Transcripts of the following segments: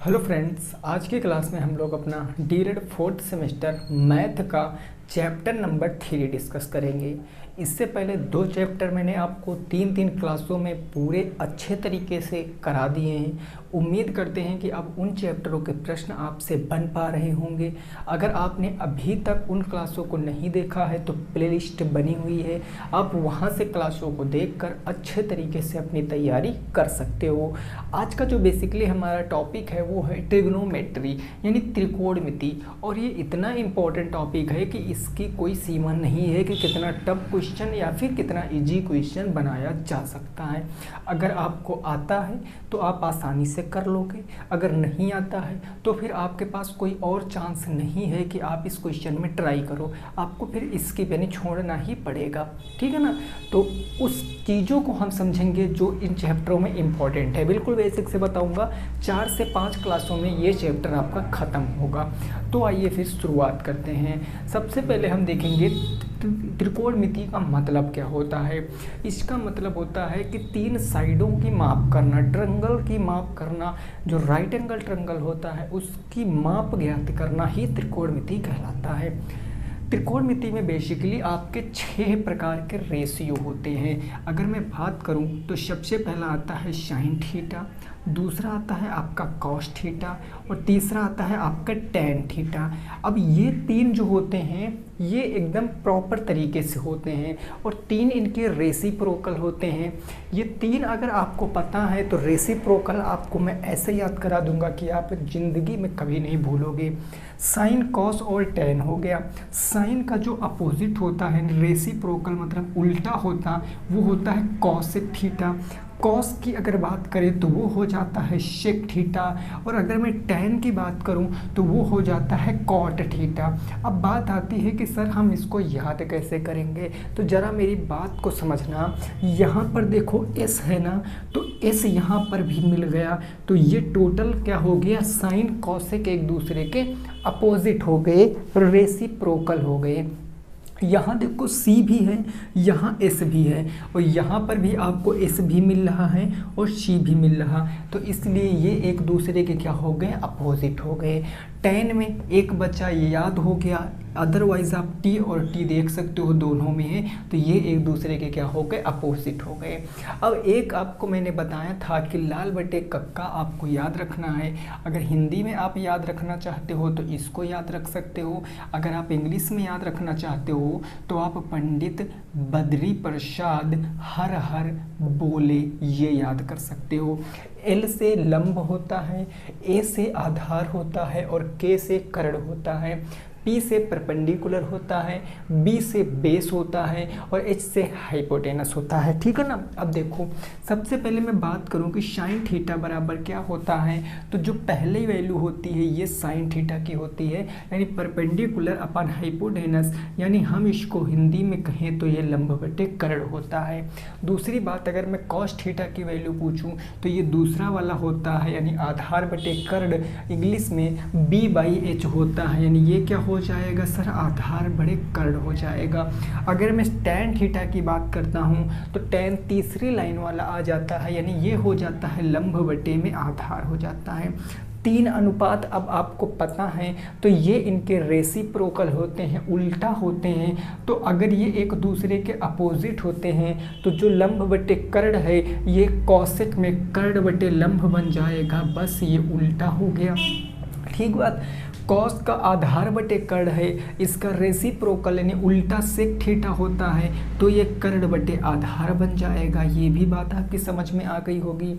Hello friends, आज की class में हम लोग अपना डीएलएड फोर्थ सेमेस्टर मैथ का चैप्टर नंबर 3 डिस्कस करेंगे। इससे पहले 2 चैप्टर मैंने आपको 3 क्लासों में पूरे अच्छे तरीके से करा दिए हैं। उम्मीद करते हैं कि अब उन चैप्टरों के प्रश्न आपसे बन पा रहे होंगे। अगर आपने अभी तक उन क्लासों को नहीं देखा है तो प्लेलिस्ट बनी हुई है, आप वहां से क्लासों को देखकर अच्छे तरीके से अपनी तैयारी कर सकते हो। आज का जो बेसिकली हमारा टॉपिक है वो है ट्रिग्नोमेट्री यानी त्रिकोणमिति, और ये इतना इम्पोर्टेंट टॉपिक है कि इसकी कोई सीमा नहीं है कि कितना टफ क्वेश्चन या फिर कितना इजी क्वेश्चन बनाया जा सकता है। अगर आपको आता है तो आप आसानी से कर लोगे, अगर नहीं आता है तो फिर आपके पास कोई और चांस नहीं है कि आप इस क्वेश्चन में ट्राई करो, आपको फिर इसकी यानी छोड़ना ही पड़ेगा। ठीक है ना। तो उस चीज़ों को हम समझेंगे जो इन चैप्टरों में इम्पॉर्टेंट है। बिल्कुल बेसिक से बताऊंगा, 4 से 5 क्लासों में ये चैप्टर आपका ख़त्म होगा। तो आइए फिर शुरुआत करते हैं। सबसे पहले हम देखेंगे त्रिकोणमिति का मतलब क्या होता है। इसका मतलब होता है कि 3 साइडों की माप करना, ट्रायंगल की माप करना, जो राइट एंगल ट्रायंगल होता है उसकी माप ज्ञात करना ही त्रिकोणमिति कहलाता है। त्रिकोणमिति में बेसिकली आपके 6 प्रकार के रेशियो होते हैं। अगर मैं बात करूं तो सबसे पहला आता है साइन थीटा, दूसरा आता है आपका कॉस थीटा और तीसरा आता है आपका टेन थीटा। अब ये 3 जो होते हैं ये एकदम प्रॉपर तरीके से होते हैं और 3 इनके रेसिप्रोकल होते हैं। ये 3 अगर आपको पता है तो रेसिप्रोकल आपको मैं ऐसे याद करा दूंगा कि आप ज़िंदगी में कभी नहीं भूलोगे। साइन कॉस और टेन हो गया। साइन का जो अपोजिट होता है रेसिप्रोकल मतलब उल्टा होता, वो होता है कॉसेक थीटा। कॉस की अगर बात करें तो वो हो जाता है शेक थीटा, और अगर मैं टेन की बात करूं तो वो हो जाता है कॉट थीटा। अब बात आती है कि सर हम इसको याद कैसे करेंगे, तो ज़रा मेरी बात को समझना। यहाँ पर देखो एस है ना, तो एस यहाँ पर भी मिल गया, तो ये टोटल क्या हो गया, साइन कॉसेक एक दूसरे के अपोजिट हो गए, रेसिप्रोकल हो गए। यहाँ देखो C भी है, यहाँ S भी है, और यहाँ पर भी आपको S भी मिल रहा है और C भी मिल रहा, तो इसलिए ये एक दूसरे के क्या हो गए, अपोजिट हो गए। टेन में एक बच्चा ये याद हो गया, अदरवाइज आप T और T देख सकते हो दोनों में है, तो ये एक दूसरे के क्या हो गए, अपोजिट हो गए। अब एक आपको मैंने बताया था कि लाल बटे कक्का आपको याद रखना है। अगर हिंदी में आप याद रखना चाहते हो तो इसको याद रख सकते हो, अगर आप इंग्लिश में याद रखना चाहते हो तो आप पंडित बद्री प्रसाद हर हर बोले ये याद कर सकते हो। एल से लंब होता है, ए से आधार होता है और के से कर्ण होता है, पी से परपेंडिकुलर होता है, बी से बेस होता है और एच से हाइपोटेनस होता है। ठीक है ना। अब देखो सबसे पहले मैं बात करूं कि साइन थीटा बराबर क्या होता है, तो जो पहले वैल्यू होती है ये साइन थीटा की होती है, यानी परपेंडिकुलर अपन हाइपोटेनस, यानी हम इसको हिंदी में कहें तो ये लंब बटे कर्ण होता है। दूसरी बात, अगर मैं कॉस थीटा की वैल्यू पूछूं तो ये दूसरा वाला होता है, यानी आधार बटे कर्ण, इंग्लिश में B/H होता है, यानी ये क्या हो जाएगा सर, आधार बड़े कर्ण हो जाएगा। अगर मैं टेन थीटा की बात करता हूं तो टेन तीसरी लाइन वाला आ जाता है, यानी ये हो जाता है लंब बटे में आधार हो जाता है। 3 अनुपात अब आपको पता है, तो ये इनके रेसिप्रोकल होते हैं, उल्टा होते हैं। तो अगर ये एक दूसरे के अपोजिट होते हैं तो जो लंब बटे कर्ण है ये कॉसेक में कर्ण बटे लंब बन जाएगा, बस ये उल्टा हो गया। ठीक बात। कॉस का आधार बटे कर्ण है, इसका रेसिप्रोकल यानी उल्टा सेक थीटा होता है, तो ये कर्ण बटे आधार बन जाएगा। ये भी बात आपकी समझ में आ गई होगी।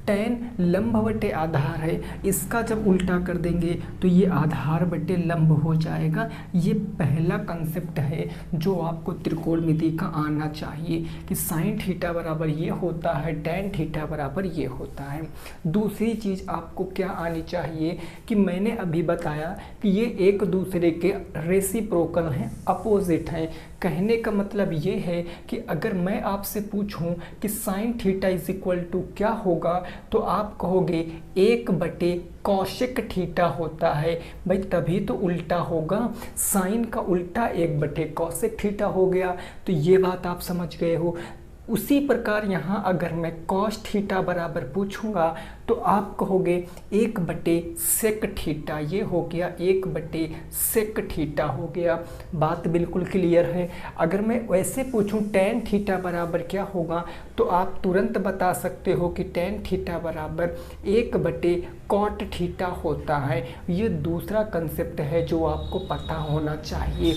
टेन लंब बटे आधार है, इसका जब उल्टा कर देंगे तो ये आधार बटे लंब हो जाएगा। ये पहला कंसेप्ट है जो आपको त्रिकोणमिति का आना चाहिए कि साइन थीटा बराबर ये होता है, टेन थीटा बराबर ये होता है। दूसरी चीज़ आपको क्या आनी चाहिए कि मैंने अभी बताया कि ये एक दूसरे के रेसिप्रोकल हैं, अपोजिट हैं। कहने का मतलब ये है कि अगर मैं आपसे पूछूं कि sine theta is equal to क्या होगा, तो आप कहोगे 1/, कॉसेक थीटा होता है। भाई तभी तो उल्टा होगा, साइन का उल्टा 1/, कॉसेक थीटा हो गया। तो ये बात आप समझ गए हो। उसी प्रकार यहाँ अगर मैं कॉस थीटा बराबर पूछूंगा तो आप कहोगे 1/sec थीटा, ये हो गया 1/sec थीटा हो गया। बात बिल्कुल क्लियर है। अगर मैं वैसे पूछूं tan थीटा बराबर क्या होगा तो आप तुरंत बता सकते हो कि tan थीटा बराबर 1/cot थीटा होता है। ये दूसरा कंसेप्ट है जो आपको पता होना चाहिए।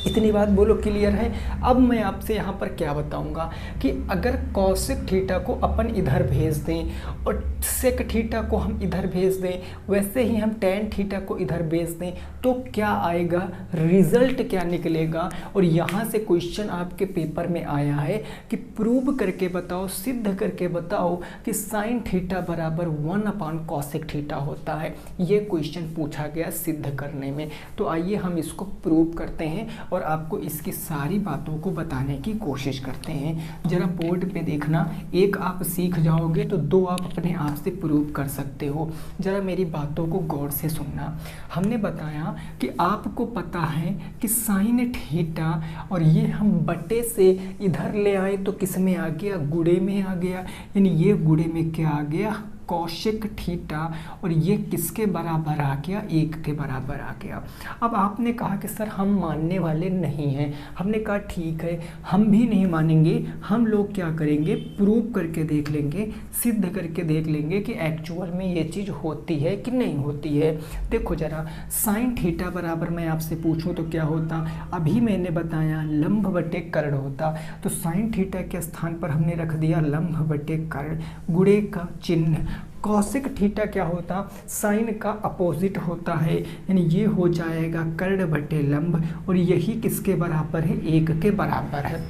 इतनी बात बोलो क्लियर है। अब मैं आपसे यहाँ पर क्या बताऊँगा कि अगर कॉसेक थीटा को अपन इधर भेज दें और सेक थीटा को हम इधर भेज दें, वैसे ही हम टैन थीटा को इधर भेज दें तो क्या आएगा, रिजल्ट क्या निकलेगा। और यहाँ से क्वेश्चन आपके पेपर में आया है कि प्रूव करके बताओ, सिद्ध करके बताओ कि साइन थीटा बराबर 1/कॉसेक थीटा होता है। ये क्वेश्चन पूछा गया सिद्ध करने में। तो आइए हम इसको प्रूव करते हैं और आपको इसकी सारी बातों को बताने की कोशिश करते हैं। जरा बोर्ड पे देखना, एक आप सीख जाओगे तो दो आप अपने आप से प्रूव कर सकते हो। जरा मेरी बातों को गौर से सुनना। हमने बताया कि आपको पता है कि साइन थीटा, और ये हम बटे से इधर ले आए तो किस में आ गया, गुणे में आ गया, यानी ये गुणे में क्या आ गया, कॉसेक थीटा, और ये किसके बराबर आ गया, 1 के बराबर आ गया। अब आपने कहा कि सर हम मानने वाले नहीं हैं। हमने कहा ठीक है, हम भी नहीं मानेंगे, हम लोग क्या करेंगे, प्रूव करके देख लेंगे, सिद्ध करके देख लेंगे कि एक्चुअल में ये चीज़ होती है कि नहीं होती है। देखो जरा, साइन थीटा बराबर मैं आपसे पूछूं तो क्या होता, अभी मैंने बताया लंब बटे कर्ण होता, तो साइन थीटा के स्थान पर हमने रख दिया लंब बटे कर्ण, गुणे का चिन्ह। कॉसेक थीटा क्या होता, साइन का अपोजिट होता है, यानी ये हो जाएगा कर्ण बटे लंब, और यही किसके बराबर है, 1 के बराबर है।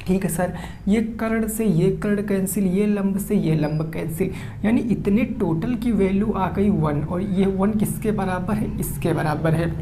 ठीक है सर, ये कर्ण से ये कर्ण कैंसिल, ये लंब से ये लंब कैंसिल, यानी इतने टोटल की वैल्यू आ गई 1, और ये 1 किसके बराबर है, इसके बराबर है।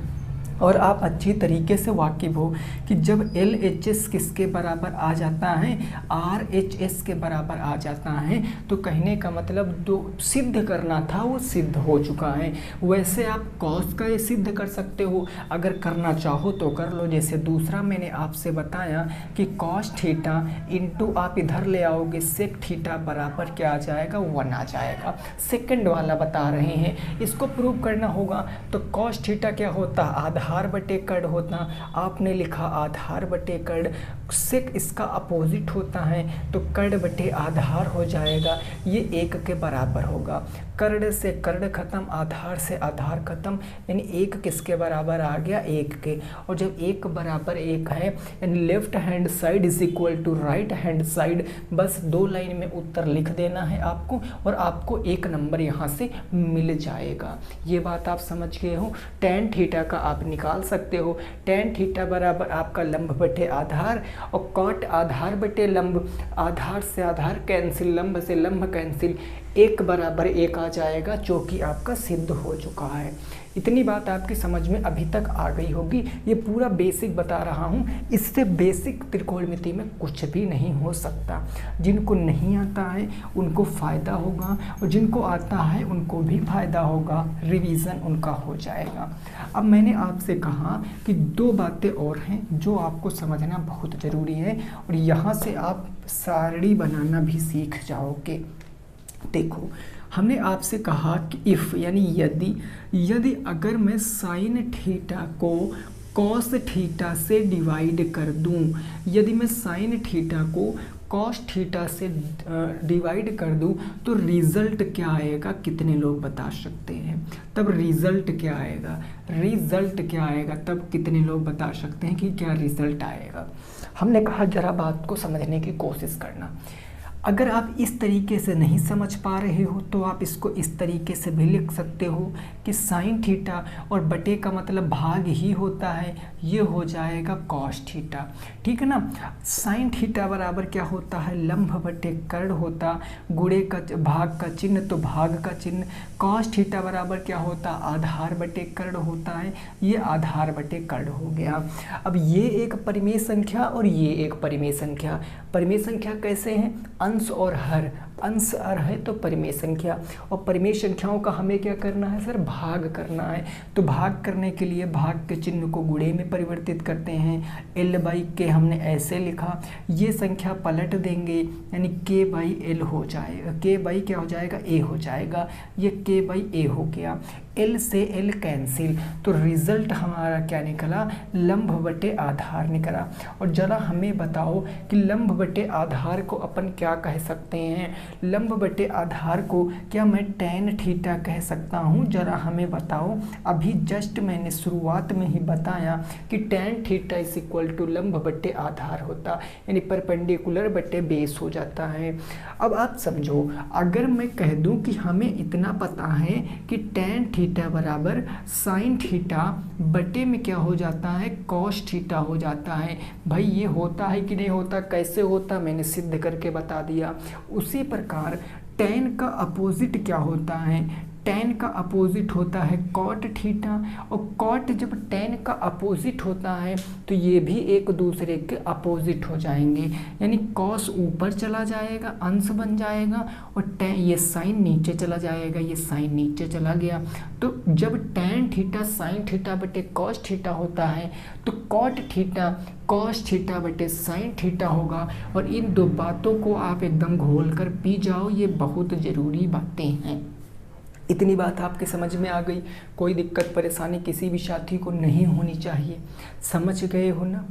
और आप अच्छी तरीके से वाकिफ़ हो कि जब LHS किसके बराबर आ जाता है, RHS के बराबर आ जाता है, तो कहने का मतलब जो सिद्ध करना था वो सिद्ध हो चुका है। वैसे आप कॉस का ये सिद्ध कर सकते हो, अगर करना चाहो तो कर लो। जैसे दूसरा मैंने आपसे बताया कि कॉस थीटा इंटू आप इधर ले आओगे सेक थीटा बराबर क्या आ जाएगा, 1 आ जाएगा। सेकंड वाला बता रहे हैं, इसको प्रूव करना होगा। तो कॉस थीटा क्या होता, आधार बटे कर्ण होता, आपने लिखा आधार बटे कर्ण। सेक इसका अपोजिट होता है, तो कर्ण बटे आधार हो जाएगा, ये 1 के बराबर होगा। कर्ण से कर्ण खत्म, आधार से आधार खत्म, यानी 1 किसके बराबर आ गया, 1 के। और जब 1 बराबर 1 है, यानी left hand side is equal to right hand side, बस 2 लाइन में उत्तर लिख देना है आपको, और आपको 1 नंबर यहाँ से मिल जाएगा। ये बात आप समझ गए हो। टैन थीटा का आप निकाल सकते हो, टैन थीटा बराबर आपका लंब बटे आधार, और कॉट आधार बटे लंब, आधार से आधार कैंसिल, लंब से लंब कैंसिल, 1 बराबर 1 आ जाएगा, जो कि आपका सिद्ध हो चुका है। इतनी बात आपकी समझ में अभी तक आ गई होगी। ये पूरा बेसिक बता रहा हूँ, इससे बेसिक त्रिकोणमिति में कुछ भी नहीं हो सकता। जिनको नहीं आता है उनको फ़ायदा होगा, और जिनको आता है उनको भी फ़ायदा होगा, रिवीजन उनका हो जाएगा। अब मैंने आपसे कहा कि 2 बातें और हैं जो आपको समझना बहुत ज़रूरी है, और यहाँ से आप सारणी बनाना भी सीख जाओगे। देखो, हमने आपसे कहा कि इफ़ यानी यदि अगर मैं साइन थीटा को कॉस थीटा से डिवाइड कर दूं, यदि मैं साइन थीटा को कॉस थीटा से डिवाइड कर दूं तो रिज़ल्ट क्या आएगा, कितने लोग बता सकते हैं। तब रिज़ल्ट क्या आएगा, तब कितने लोग बता सकते हैं कि क्या रिज़ल्ट आएगा। हमने कहा जरा बात को समझने की कोशिश करना। अगर आप इस तरीके से नहीं समझ पा रहे हो तो आप इसको इस तरीके से भी लिख सकते हो कि साइन थीटा और बटे का मतलब भाग ही होता है, ये हो जाएगा कॉस थीटा। ठीक है ना। साइन थीटा बराबर क्या होता है, लंब बटे कर्ण होता, गुणे का भाग का चिन्ह तो भाग का चिन्ह। कॉस थीटा बराबर क्या होता, आधार बटे कर्ण होता है, ये आधार बटे कर्ण हो गया। अब ये एक परिमेय संख्या और ये एक परिमेय संख्या। परिमेय संख्या कैसे हैं, अंश और हर अंश आ रहा है तो परिमेय संख्या, और परिमेय संख्याओं का हमें क्या करना है सर, भाग करना है। तो भाग करने के लिए भाग के चिन्ह को गुणे में परिवर्तित करते हैं। L/K हमने ऐसे लिखा, ये संख्या पलट देंगे यानी K/L हो जाएगा, K/ क्या हो जाएगा, A हो जाएगा, ये K/A हो गया। L से L कैंसिल, तो रिजल्ट हमारा क्या निकला, लंब बटे आधार निकला। और जरा हमें बताओ कि लंब बटे आधार को अपन क्या कह सकते हैं, लंब बटे आधार को क्या मैं tan थीटा कह सकता हूँ, जरा हमें बताओ। अभी जस्ट मैंने शुरुआत में ही बताया कि tan theta is equal to लंब बटे आधार होता, यानी परपेंडिकुलर बटे बेस हो जाता है। अब आप समझो, अगर मैं कह दूं कि हमें इतना पता है कि tan थीटा बराबर sin थीटा बटे में क्या हो जाता है, cos थीटा हो जाता है। भाई ये होता है कि नहीं होता, कैसे होता मैंने सिद्ध करके बता दिया। उसी प्रकार tan का अपोजिट क्या होता है, tan का अपोजिट होता है cot थीटा, और cot जब tan का अपोजिट होता है तो ये भी एक दूसरे के अपोजिट हो जाएंगे, यानी cos ऊपर चला जाएगा, अंश बन जाएगा, और tan ये sin नीचे चला जाएगा, ये sin नीचे चला गया। तो जब tan थीटा sin थीटा बटे cos थीटा होता है तो cot थीटा cos थीटा बटे sin थीटा होगा। और इन दो बातों को आप एकदम घोल कर पी जाओ, ये बहुत ज़रूरी बातें हैं। इतनी बात आपके समझ में आ गई, कोई दिक्कत परेशानी किसी भी साथी को नहीं होनी चाहिए। समझ गए हो ना,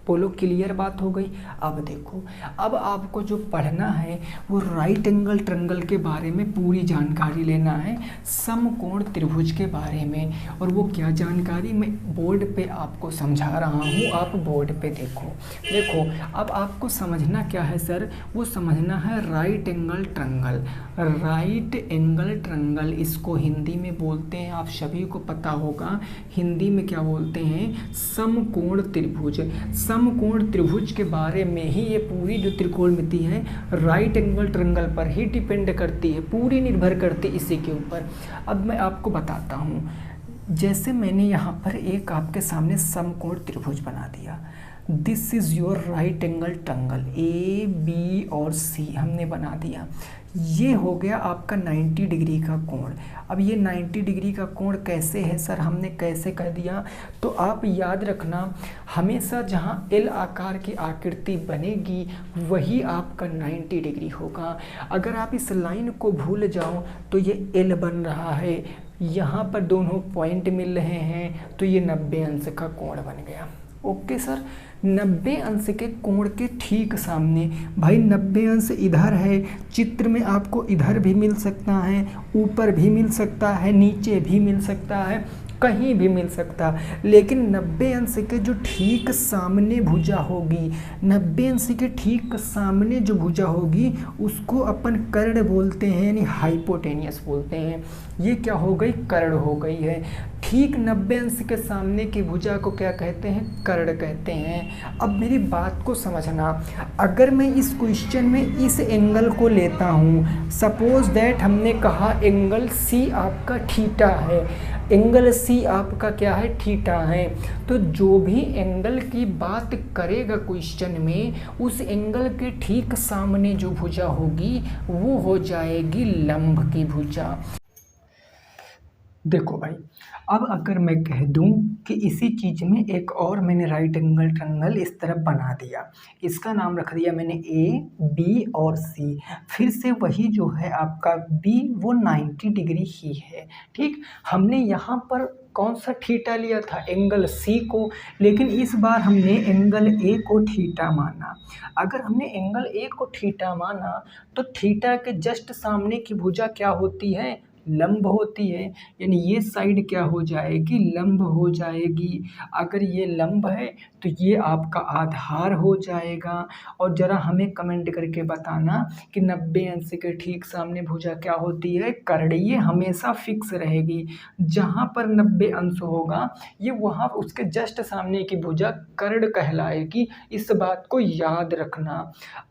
बोलो क्लियर बात हो गई। अब देखो, अब आपको जो पढ़ना है वो राइट एंगल ट्रायंगल के बारे में पूरी जानकारी लेना है, समकोण त्रिभुज के बारे में। और वो क्या जानकारी मैं बोर्ड पे आपको समझा रहा हूँ, आप बोर्ड पे देखो। देखो अब आपको समझना क्या है सर, वो समझना है right angle triangle. Right angle triangle इसको हिंदी में बोलते हैं, आप सभी को पता होगा हिंदी में क्या बोलते हैं, समकोण त्रिभुज। समकोण त्रिभुज के बारे में ही ये पूरी जो त्रिकोणमिति है राइट एंगल ट्रायंगल पर ही डिपेंड करती है, पूरी निर्भर करती है इसी के ऊपर। अब मैं आपको बताता हूँ, जैसे मैंने यहाँ पर एक आपके सामने समकोण त्रिभुज बना दिया, this is your right angle triangle, A B और सी हमने बना दिया। ये हो गया आपका 90 डिग्री का कोण। अब ये 90 डिग्री का कोण कैसे है सर, हमने कैसे कर दिया, तो आप याद रखना हमेशा जहाँ एल आकार की आकृति बनेगी वही आपका 90 डिग्री होगा। अगर आप इस लाइन को भूल जाओ तो ये एल बन रहा है, यहाँ पर दोनों पॉइंट मिल रहे हैं तो ये 90 अंश का कोण बन गया। ओके सर, 90 अंश के कोण के ठीक सामने, भाई 90 अंश इधर है, चित्र में आपको इधर भी मिल सकता है, ऊपर भी मिल सकता है, नीचे भी मिल सकता है, कहीं भी मिल सकता, लेकिन 90 अंश के जो ठीक सामने भुजा होगी, 90 अंश के ठीक सामने जो भुजा होगी उसको अपन कर्ण बोलते हैं, यानी हाइपोटेनियस बोलते हैं। ये क्या हो गई, कर्ण हो गई है। ठीक 90 अंश के सामने की भुजा को क्या कहते हैं, कर्ण कहते हैं। अब मेरी बात को समझना, अगर मैं इस क्वेश्चन में इस एंगल को लेता हूँ, सपोज दैट हमने कहा एंगल सी आपका थीटा है, एंगल सी आपका क्या है, थीटा है, तो जो भी एंगल की बात करेगा क्वेश्चन में, उस एंगल के ठीक सामने जो भुजा होगी वो हो जाएगी लंब की भुजा। देखो भाई, अब अगर मैं कह दूं कि इसी चीज़ में एक और मैंने राइट एंगल ट्रायंगल इस तरफ बना दिया, इसका नाम रख दिया मैंने ए बी और सी, फिर से वही जो है आपका बी वो 90 डिग्री ही है। ठीक, हमने यहाँ पर कौन सा थीटा लिया था, एंगल सी को, लेकिन इस बार हमने एंगल ए को थीटा माना। अगर हमने एंगल ए को थीटा माना तो थीटा के जस्ट सामने की भुजा क्या होती है, लंब होती है, यानी ये साइड क्या हो जाएगी, लंब हो जाएगी। अगर ये लंब है तो ये आपका आधार हो जाएगा। और ज़रा हमें कमेंट करके बताना कि 90 अंश के ठीक सामने भुजा क्या होती है, कर्ण। ये हमेशा फिक्स रहेगी, जहाँ पर 90 अंश होगा ये वहाँ उसके जस्ट सामने की भुजा कर्ण कहलाएगी, इस बात को याद रखना।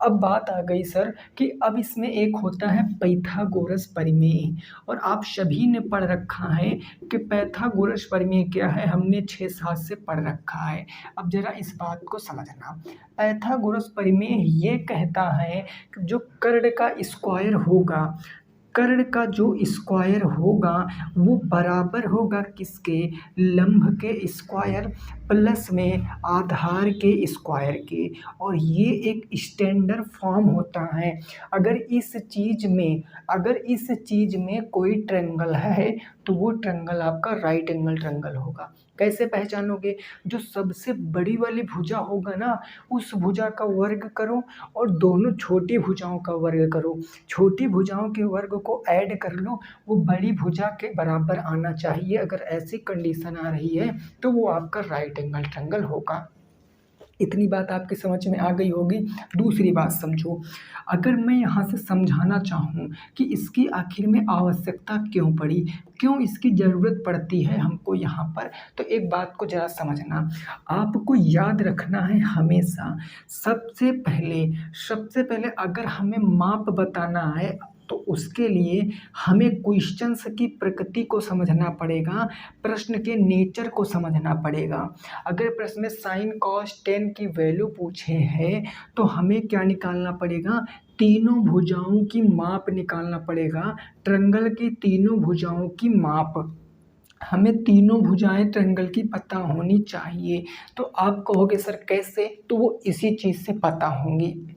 अब बात आ गई सर कि अब इसमें एक होता है पाइथागोरस प्रमेय, और आप सभी ने पढ़ रखा है कि पाइथागोरस प्रमेय क्या है, हमने 6-7 से पढ़ रखा है। अब जरा इस बात को समझना, पाइथागोरस प्रमेय ये कहता है कि जो कर्ण का स्क्वायर होगा, कर्ण का जो स्क्वायर होगा वो बराबर होगा किसके, लंब के स्क्वायर प्लस में आधार के स्क्वायर के। और ये एक स्टैंडर्ड फॉर्म होता है। अगर इस चीज में कोई ट्रायंगल है तो वो ट्रायंगल आपका राइट एंगल ट्रायंगल होगा। कैसे पहचानोगे, जो सबसे बड़ी वाली भुजा होगा ना, उस भुजा का वर्ग करो और दोनों छोटी भुजाओं का वर्ग करो, छोटी भुजाओं के वर्ग को ऐड कर लो, वो बड़ी भुजा के बराबर आना चाहिए। अगर ऐसी कंडीशन आ रही है तो वो आपका राइट एंगल ट्रायंगल होगा। इतनी बात आपकी समझ में आ गई होगी। दूसरी बात समझो, अगर मैं यहाँ से समझाना चाहूँ कि इसकी आखिर में आवश्यकता क्यों पड़ी, क्यों इसकी ज़रूरत पड़ती है हमको यहाँ पर, तो एक बात को ज़रा समझना, आपको याद रखना है हमेशा। सबसे पहले अगर हमें माप बताना है तो उसके लिए हमें क्वेश्चंस की प्रकृति को समझना पड़ेगा, प्रश्न के नेचर को समझना पड़ेगा। अगर प्रश्न में साइन कॉस टेन की वैल्यू पूछे हैं तो हमें क्या निकालना पड़ेगा, तीनों भुजाओं की माप निकालना पड़ेगा, ट्रायंगल की तीनों भुजाओं की माप। हमें तीनों भुजाएं ट्रायंगल की पता होनी चाहिए। तो आप कहोगे सर कैसे, तो वो इसी चीज़ से पता होंगी।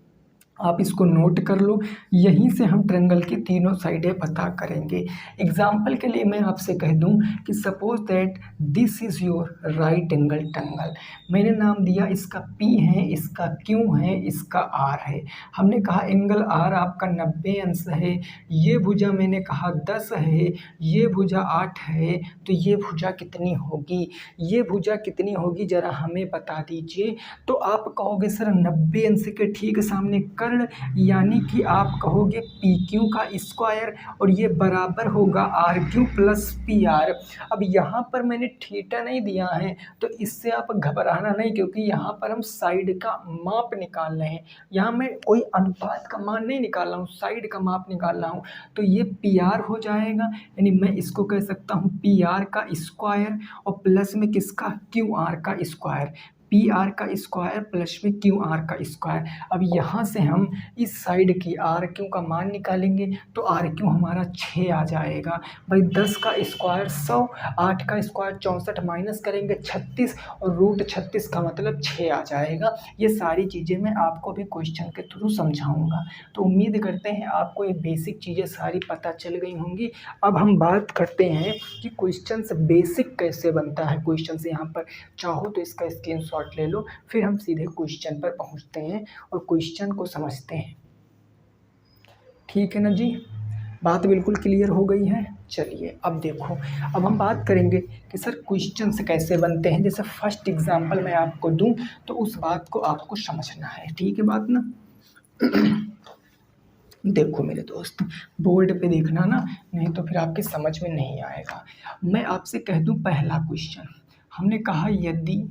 आप इसको नोट कर लो, यहीं से हम ट्रायंगल की तीनों साइडें पता करेंगे। एग्जाम्पल के लिए मैं आपसे कह दूं कि suppose that this is your right angle triangle. मैंने नाम दिया, इसका P है, इसका Q है, इसका R है। हमने कहा एंगल R आपका 90 अंश है, ये भुजा मैंने कहा 10 है, ये भुजा 8 है, तो ये भुजा कितनी होगी, ये भुजा कितनी होगी ज़रा हमें बता दीजिए। तो आप कहोगे सर 90 अंश के ठीक सामने कर्ण, यानी कि आप कहोगे PQ का स्क्वायर और ये बराबर होगा RQ प्लस PR। अब यहाँ पर मैंने थीटा नहीं दिया है तो इससे आप घबराना नहीं, क्योंकि यहाँ पर हम साइड का माप निकाल रहे हैं। यहाँ मैं कोई अनुपात का मान नहीं निकाल रहा हूँ, साइड का माप निकाल रहा हूँ। तो ये PR हो जाएगा, यानी मैं इसको कह सकता हूँ PR का स्क्वायर और प्लस में किसका, QR का स्क्वायर। PR का स्क्वायर प्लस में QR का स्क्वायर। अब यहाँ से हम इस साइड की RQ का मान निकालेंगे तो RQ हमारा 6 आ जाएगा। भाई 10 का स्क्वायर 100, 8 का स्क्वायर 64, माइनस करेंगे 36 और रूट 36 का मतलब 6 आ जाएगा। ये सारी चीज़ें मैं आपको भी क्वेश्चन के थ्रू समझाऊंगा। तो उम्मीद करते हैं आपको ये बेसिक चीज़ें सारी पता चल गई होंगी। अब हम बात करते हैं कि क्वेश्चन से बेसिक कैसे बनता है। क्वेश्चन से यहाँ पर चाहो तो इसका स्क्रीनशॉट ले लो, फिर हम सीधे क्वेश्चन पर पहुंचते हैं और क्वेश्चन को समझते हैं। ठीक है ना जी, बात बिल्कुल क्लियर हो गई है। चलिए अब देखो, अब हम बात करेंगे कि सर क्वेश्चन से कैसे बनते हैं। जैसे फर्स्ट एग्जांपल मैं आपको दूं तो उस बात को आपको समझना है, ठीक है बात ना। देखो मेरे दोस्त, बोर्ड पे देखना ना, नहीं तो फिर आपके समझ में नहीं आएगा। मैं आपसे कह दूं पहला क्वेश्चन, हमने कहा यदि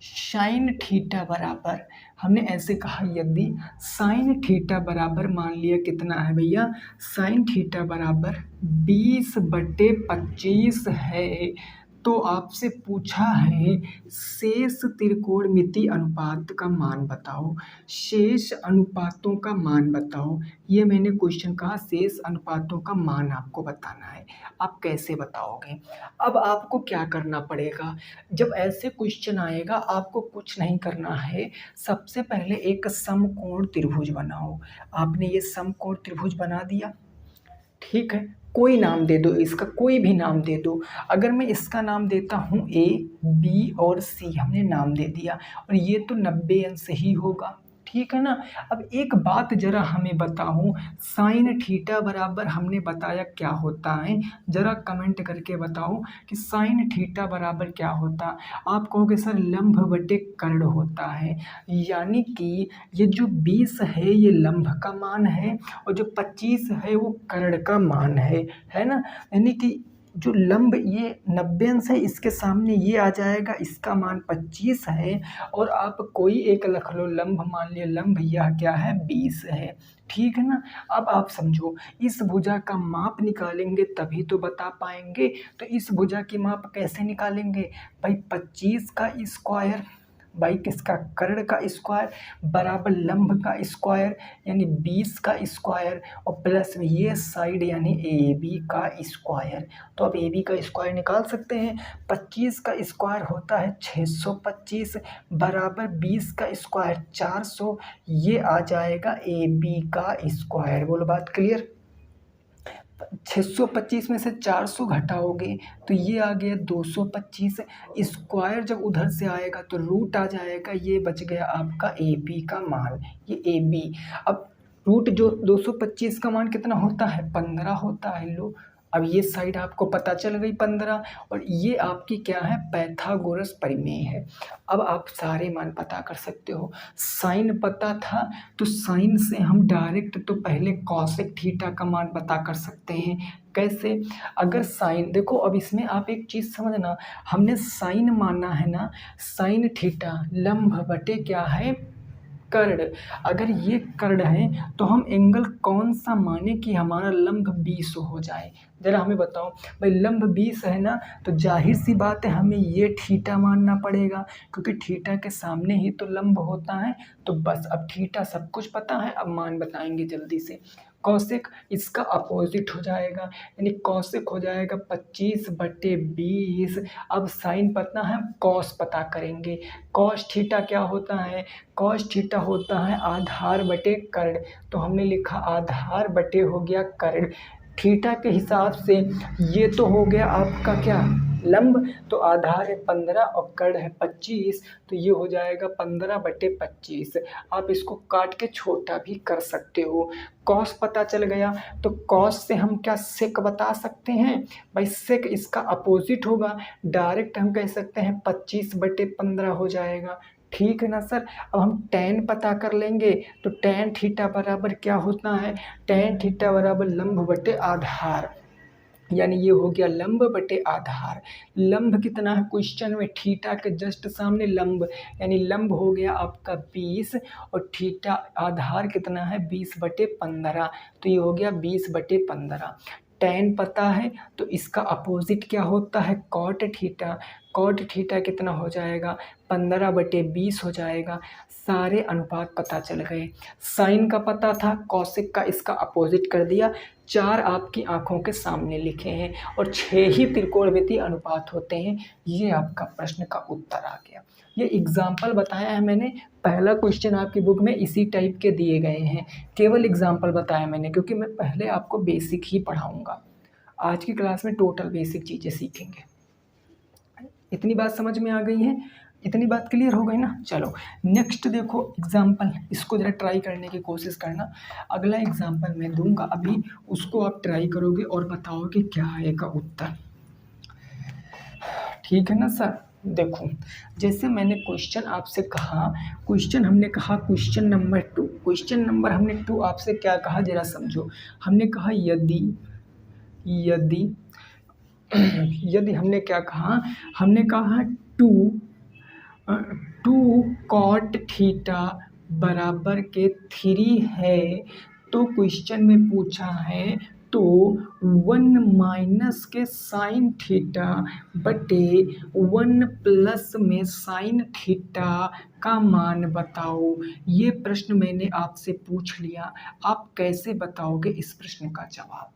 साइन थीटा बराबर, हमने ऐसे कहा यदि साइन थीटा बराबर, मान लिया कितना है भैया, साइन थीटा बराबर 20/25 है, तो आपसे पूछा है शेष त्रिकोणमिति अनुपात का मान बताओ, शेष अनुपातों का मान बताओ। ये मैंने क्वेश्चन कहा शेष अनुपातों का मान आपको बताना है। आप कैसे बताओगे, अब आपको क्या करना पड़ेगा, जब ऐसे क्वेश्चन आएगा आपको कुछ नहीं करना है। सबसे पहले एक समकोण त्रिभुज बनाओ। आपने ये समकोण त्रिभुज बना दिया, ठीक है, कोई नाम दे दो इसका, कोई भी नाम दे दो। अगर मैं इसका नाम देता हूँ A, B और C, हमने नाम दे दिया, और ये तो 90 अंश ही होगा, ठीक है ना। अब एक बात जरा हमें बताऊं, साइन थीटा बराबर हमने बताया क्या होता है, जरा कमेंट करके बताओ कि साइन थीटा बराबर क्या होता। आप कहोगे सर लंब बटे कर्ण होता है, यानी कि ये जो 20 है ये लंब का मान है और जो 25 है वो कर्ण का मान है ना। यानी कि जो लंब ये 90 अंश है, इसके सामने ये आ जाएगा, इसका मान 25 है। और आप कोई एक रख लो लंब, मान लिया लंब यह क्या है 20 है, ठीक है ना। अब आप समझो, इस भुजा का माप निकालेंगे तभी तो बता पाएंगे। तो इस भुजा की माप कैसे निकालेंगे भाई, 25 का स्क्वायर बाई किसका, कर्ण का स्क्वायर, बराबर लंब का स्क्वायर यानी 20 का स्क्वायर, और प्लस में ये साइड यानी ए बी का स्क्वायर। तो अब ए बी का स्क्वायर निकाल सकते हैं। 25 का स्क्वायर होता है 625, बराबर 20 का स्क्वायर 400, ये आ जाएगा ए बी का स्क्वायर। बोलो बात क्लियर। 625 में से 400 घटाओगे तो ये आ गया 225। स्क्वायर जब उधर से आएगा तो रूट आ जाएगा, ये बच गया आपका ए बी का मान, ये ए बी। अब रूट जो 225 का मान कितना होता है 15 होता है। लो अब ये साइड आपको पता चल गई 15, और ये आपकी क्या है पाइथागोरस प्रमेय है। अब आप सारे मान पता कर सकते हो। साइन पता था तो साइन से हम डायरेक्ट तो पहले कॉसेक थीटा का मान पता कर सकते हैं। कैसे, अगर साइन देखो, अब इसमें आप एक चीज़ समझना, हमने साइन माना है ना, साइन थीटा लंब बटे क्या है कर्ण। अगर ये कर्ण है तो हम एंगल कौन सा माने कि हमारा लंब 20 हो जाए, जरा हमें बताओ भाई। लंब 20 है ना, तो जाहिर सी बात है हमें ये थीटा मानना पड़ेगा, क्योंकि थीटा के सामने ही तो लंब होता है। तो बस अब थीटा सब कुछ पता है, अब मान बताएंगे जल्दी से। कौशिक इसका अपोजिट हो जाएगा, यानी कौशिक हो जाएगा 25/20। अब साइन पता है, कॉस पता करेंगे। कॉस थीटा क्या होता है, कॉस थीटा होता है आधार बटे कर्ण। तो हमने लिखा आधार बटे हो गया कर्ण। थीटा के हिसाब से ये तो हो गया आपका क्या लंब, तो आधार है 15 और कर्ण है 25, तो ये हो जाएगा 15/25। आप इसको काट के छोटा भी कर सकते हो। कॉस पता चल गया, तो कॉस से हम क्या सेक बता सकते हैं भाई, सेक इसका अपोजिट होगा, डायरेक्ट हम कह सकते हैं 25/15 हो जाएगा, ठीक है ना सर। अब हम टैन पता कर लेंगे, तो टैन थीटा बराबर क्या होता है, टैन थीटा बराबर लंब बटे आधार, यानी ये हो गया लंब बटे आधार। लंब कितना है क्वेश्चन में, थीटा के जस्ट सामने लंब, यानी लंब हो गया आपका 20, और थीटा आधार कितना है 20/15, तो ये हो गया 20/15। टैन पता है तो इसका अपोजिट क्या होता है कॉट थीटा। कॉट थीटा कितना हो जाएगा 15/20 हो जाएगा। सारे अनुपात पता चल गए। साइन का पता था, कॉसेक का इसका अपोजिट कर दिया। 4 आपकी आंखों के सामने लिखे हैं, और 6 ही त्रिकोणमितीय अनुपात होते हैं। ये आपका प्रश्न का उत्तर आ गया। ये एग्जाम्पल बताया है मैंने, पहला क्वेश्चन आपकी बुक में इसी टाइप के दिए गए हैं, केवल एग्जाम्पल बताया मैंने, क्योंकि मैं पहले आपको बेसिक ही पढ़ाऊँगा। आज की क्लास में टोटल बेसिक चीज़ें सीखेंगे। इतनी बात समझ में आ गई है, इतनी बात क्लियर हो गई ना। चलो नेक्स्ट देखो एग्जाम्पल, इसको ज़रा ट्राई करने की कोशिश करना। अगला एग्जाम्पल मैं दूंगा अभी, उसको आप ट्राई करोगे और बताओगे क्या आएगा उत्तर, ठीक है ना सर। देखो जैसे मैंने क्वेश्चन आपसे कहा, क्वेश्चन हमने कहा क्वेश्चन नंबर 2, क्वेश्चन नंबर हमने 2 आपसे क्या कहा जरा समझो। हमने कहा यदि यदि यदि हमने क्या कहा, हमने कहा 2 कॉट थीटा बराबर के 3 है, तो क्वेश्चन में पूछा है तो 1 माइनस के साइन थीटा बटे 1 प्लस में साइन थीटा का मान बताओ। ये प्रश्न मैंने आपसे पूछ लिया, आप कैसे बताओगे इस प्रश्न का जवाब।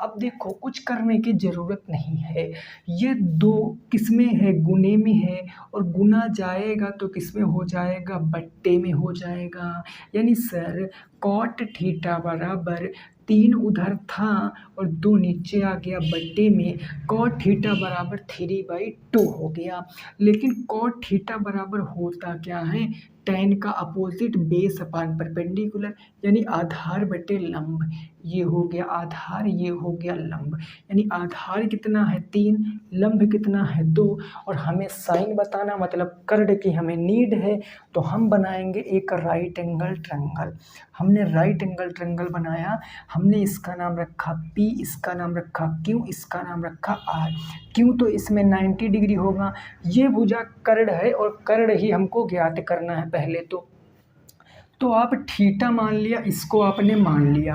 अब देखो कुछ करने की ज़रूरत नहीं है, ये 2 किस में है गुने में है, और गुना जाएगा तो किस में हो जाएगा बट्टे में हो जाएगा। यानी सर कॉट थीटा बराबर 3 उधर था और 2 नीचे आ गया बट्टे में, कॉट थीटा बराबर 3/2 हो गया। लेकिन कॉट थीटा बराबर होता क्या है, टैन का अपोजिट बेस अपान परपेंडिकुलर, यानी आधार बटे लंब। ये हो गया आधार, ये हो गया लंब, यानी आधार कितना है 3, लंब कितना है 2, और हमें साइन बताना मतलब कर्ण की हमें नीड है, तो हम बनाएंगे एक राइट एंगल ट्रायंगल। हम हमने राइट एंगल ट्रायंगल बनाया, हमने इसका नाम रखा P, इसका नाम रखा Q, इसका नाम रखा R। Q तो इसमें 90 डिग्री होगा, ये भुजा कर्ण है और कर्ण ही हमको ज्ञात करना है पहले तो आप थीटा मान लिया, इसको आपने मान लिया।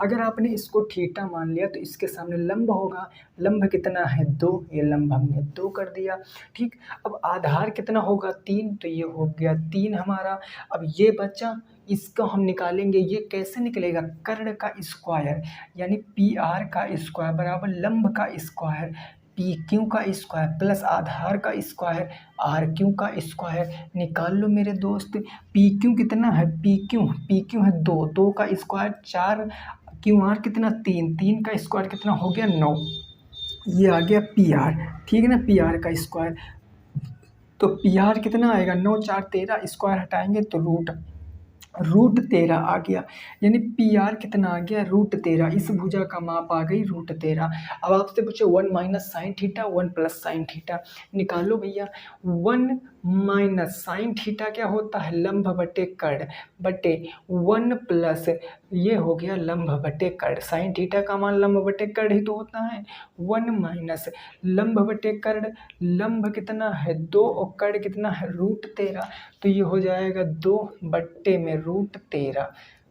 अगर आपने इसको थीटा मान लिया तो इसके सामने लंब होगा, लंब कितना है 2, ये लंब हमने 2 कर दिया। ठीक, अब आधार कितना होगा 3, तो ये हो गया 3 हमारा। अब ये बचा, इसको हम निकालेंगे, ये कैसे निकलेगा, कर्ण का स्क्वायर यानी पी आर का स्क्वायर बराबर लंब का स्क्वायर पी क्यू का स्क्वायर प्लस आधार का स्क्वायर आर क्यू का स्क्वायर। निकाल लो मेरे दोस्त, पी क्यू कितना है, पी क्यू है 2, 2 का स्क्वायर 4, क्यू आर कितना 3, 3 का स्क्वायर कितना हो गया 9, ये आ गया पी आर। ठीक है ना, पी आर का स्क्वायर, तो पी आर कितना आएगा 9 4 13, स्क्वायर हटाएंगे तो रूट 13 आ गया, यानी पी आर कितना आ गया रूट 13। इस भुजा का माप आ गई रूट 13। अब आपसे पूछे 1 minus sine theta 1 plus sine theta, निकालो भैया। 1 माइनस साइन थीटा क्या होता है, लंब बटे कर्ण बटे 1 प्लस ये हो गया लंब बटे कर्ण, साइन थीटा का मान लंब बटे कर्ण ही तो होता है। 1 माइनस लंब बटे कर्ण, लंब कितना है 2 और कर्ण कितना है रूट 13, तो ये हो जाएगा 2 बट्टे में रूट 13,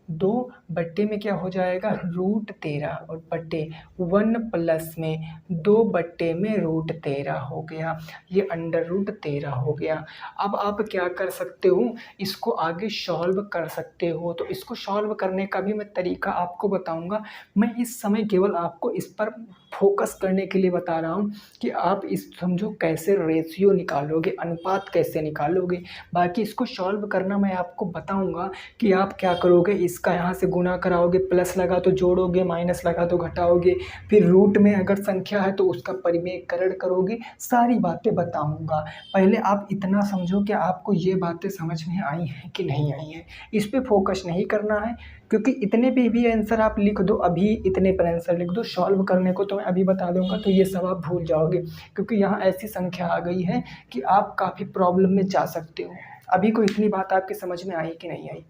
2 बट्टे में क्या हो जाएगा रूट 13 और बट्टे 1 प्लस में 2 बट्टे में रूट 13 हो गया, ये अंडर रूट 13 हो गया। अब आप क्या कर सकते हो, इसको आगे सॉल्व कर सकते हो। तो इसको सॉल्व करने का भी मैं तरीका आपको बताऊंगा। मैं इस समय केवल आपको इस पर फोकस करने के लिए बता रहा हूँ कि आप इस समझो कैसे रेशियो निकालोगे, अनुपात कैसे निकालोगे। बाकी इसको सॉल्व करना मैं आपको बताऊंगा कि आप क्या करोगे, इसका यहाँ से गुना कराओगे, प्लस लगा तो जोड़ोगे, माइनस लगा तो घटाओगे, फिर रूट में अगर संख्या है तो उसका परिमेयकरण करोगे, सारी बातें बताऊंगा। पहले आप इतना समझो कि आपको ये बातें समझ में आई हैं कि नहीं आई हैं। इस पर फोकस नहीं करना है, क्योंकि इतने पे भी आंसर आप लिख दो, अभी इतने पर आंसर लिख दो, सॉल्व करने को तो मैं अभी बता दूंगा, तो ये सब आप भूल जाओगे, क्योंकि यहाँ ऐसी संख्या आ गई है कि आप काफ़ी प्रॉब्लम में जा सकते हो। अभी को इतनी बात आपके समझ में आई कि नहीं आई?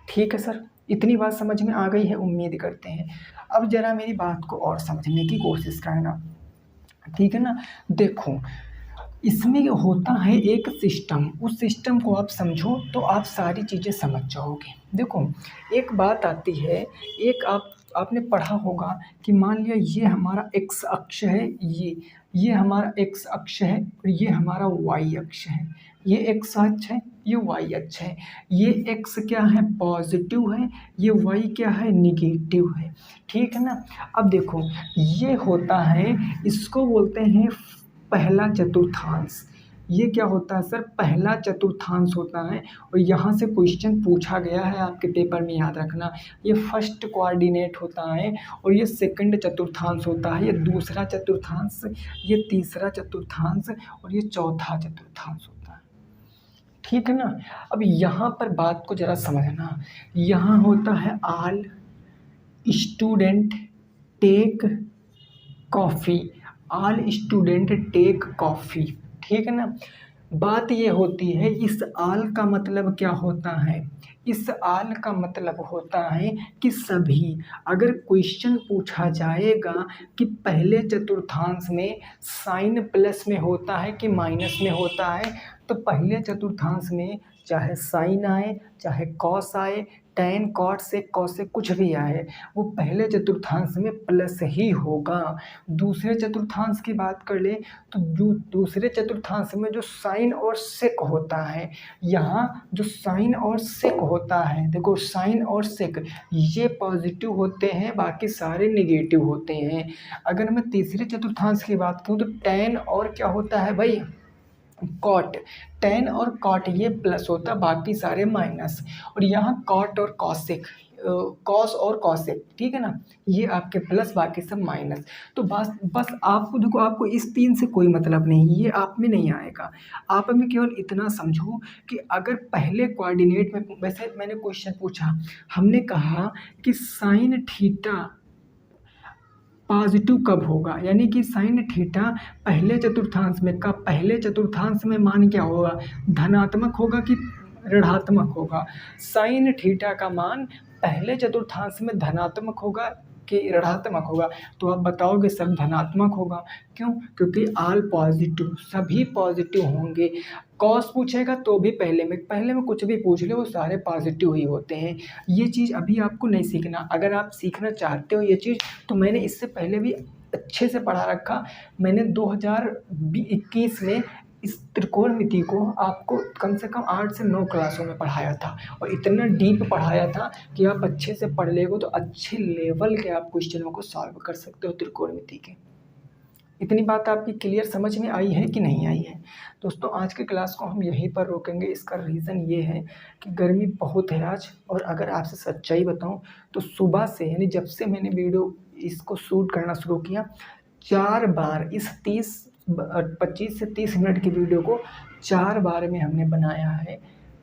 ठीक है सर, इतनी बात समझ में आ गई है, उम्मीद करते हैं। अब ज़रा मेरी बात को और समझने की कोशिश करना, ठीक है ना। देखो, इसमें होता है एक सिस्टम, उस सिस्टम को आप समझो तो आप सारी चीज़ें समझ जाओगे। देखो, एक बात आती है, एक आपने पढ़ा होगा कि मान लिया ये हमारा एक्स अक्ष है, ये हमारा एक्स अक्ष है और ये हमारा वाई अक्ष है। ये एक्स अक्ष है, ये वाई अक्ष है। ये एक्स क्या है पॉजिटिव है, ये वाई क्या है निगेटिव है। ठीक है ना। अब देखो, ये होता है, इसको बोलते हैं पहला चतुर्थांश। ये क्या होता है सर, पहला चतुर्थांश होता है। और यहाँ से क्वेश्चन पूछा गया है आपके पेपर में, याद रखना। ये फर्स्ट कोऑर्डिनेट होता है और ये सेकंड चतुर्थांश होता है, ये दूसरा चतुर्थांश, ये तीसरा चतुर्थांश और ये चौथा चतुर्थांश होता है। ठीक है ना। अब यहाँ पर बात को ज़रा समझना, यहाँ होता है all student take coffee, all student take coffee. ठीक है ना। बात ये होती है, इस ऑल का मतलब क्या होता है, इस ऑल का मतलब होता है कि सभी। अगर क्वेश्चन पूछा जाएगा कि पहले चतुर्थांश में साइन प्लस में होता है कि माइनस में होता है, तो पहले चतुर्थांश में चाहे साइन आए, चाहे कॉस आए, टैन कॉट से कॉस से कुछ भी आए, वो पहले चतुर्थांश में प्लस ही होगा। दूसरे चतुर्थांश की बात कर ले तो दूसरे चतुर्थांश में जो साइन और सेक होता है, यहाँ जो साइन और सेक होता है, देखो साइन और सेक ये पॉजिटिव होते हैं, बाकी सारे निगेटिव होते हैं। अगर मैं तीसरे चतुर्थांश की बात करूँ तो टैन और क्या होता है भाई कॉट, टैन और कॉट ये प्लस होता, बाकी सारे माइनस। और यहाँ कॉट और कॉसेक, कॉस और कॉसेक, ठीक है ना, ये आपके प्लस, बाकी सब माइनस। तो बस आपको देखो, आपको इस 3 से कोई मतलब नहीं, ये आप में नहीं आएगा। आप में केवल इतना समझो कि अगर पहले कोऑर्डिनेट में, वैसे मैंने क्वेश्चन पूछा, हमने कहा कि साइन थीटा पॉजिटिव कब होगा, यानी कि साइन थीटा पहले चतुर्थांश में, का पहले चतुर्थांश में मान क्या होगा, धनात्मक होगा कि ऋणात्मक होगा। साइन थीटा का मान पहले चतुर्थांश में धनात्मक होगा कि ऋणात्मक होगा? तो आप बताओगे सर धनात्मक होगा। क्यों? क्योंकि ऑल पॉजिटिव, सभी पॉजिटिव होंगे। कॉस पूछेगा तो भी पहले में कुछ भी पूछ ले वो सारे पॉजिटिव ही होते हैं। ये चीज़ अभी आपको नहीं सीखना। अगर आप सीखना चाहते हो ये चीज़ तो मैंने इससे पहले भी अच्छे से पढ़ा रखा। मैंने 2021 में इस त्रिकोणमिति को आपको कम से कम 8 से 9 क्लासों में पढ़ाया था और इतना डीप पढ़ाया था कि आप अच्छे से पढ़ लेगो तो अच्छे लेवल के आप क्वेश्चनों को सॉल्व कर सकते हो त्रिकोणमिति के। इतनी बात आपकी क्लियर समझ में आई है कि नहीं आई है? दोस्तों आज के क्लास को हम यहीं पर रोकेंगे। इसका रीज़न ये है कि गर्मी बहुत है आज, और अगर आपसे सच्चाई बताऊं तो सुबह से यानी जब से मैंने वीडियो इसको शूट करना शुरू किया 4 बार इस 25 से 30 मिनट की वीडियो को 4 बार में हमने बनाया है।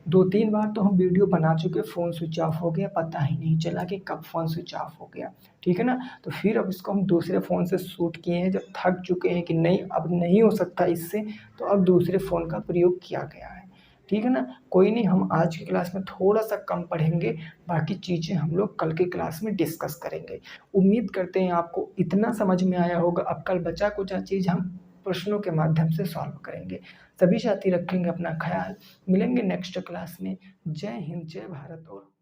2-3 बार तो हम वीडियो बना चुके, फ़ोन स्विच ऑफ हो गया, पता ही नहीं चला कि कब फ़ोन स्विच ऑफ हो गया। ठीक है ना? तो फिर अब इसको हम दूसरे फ़ोन से शूट किए हैं, जब थक चुके हैं कि नहीं अब नहीं हो सकता इससे, तो अब दूसरे फ़ोन का प्रयोग किया गया है। ठीक है ना? कोई नहीं, हम आज की क्लास में थोड़ा-सा कम पढ़ेंगे, बाकी चीज़ें हम लोग कल की क्लास में डिस्कस करेंगे। उम्मीद करते हैं आपको इतना समझ में आया होगा। अब कल बचा कुछ चीज़ हम प्रश्नों के माध्यम से सॉल्व करेंगे। सभी साथी रखेंगे अपना ख्याल। मिलेंगे नेक्स्ट क्लास में। जय हिंद, जय भारत और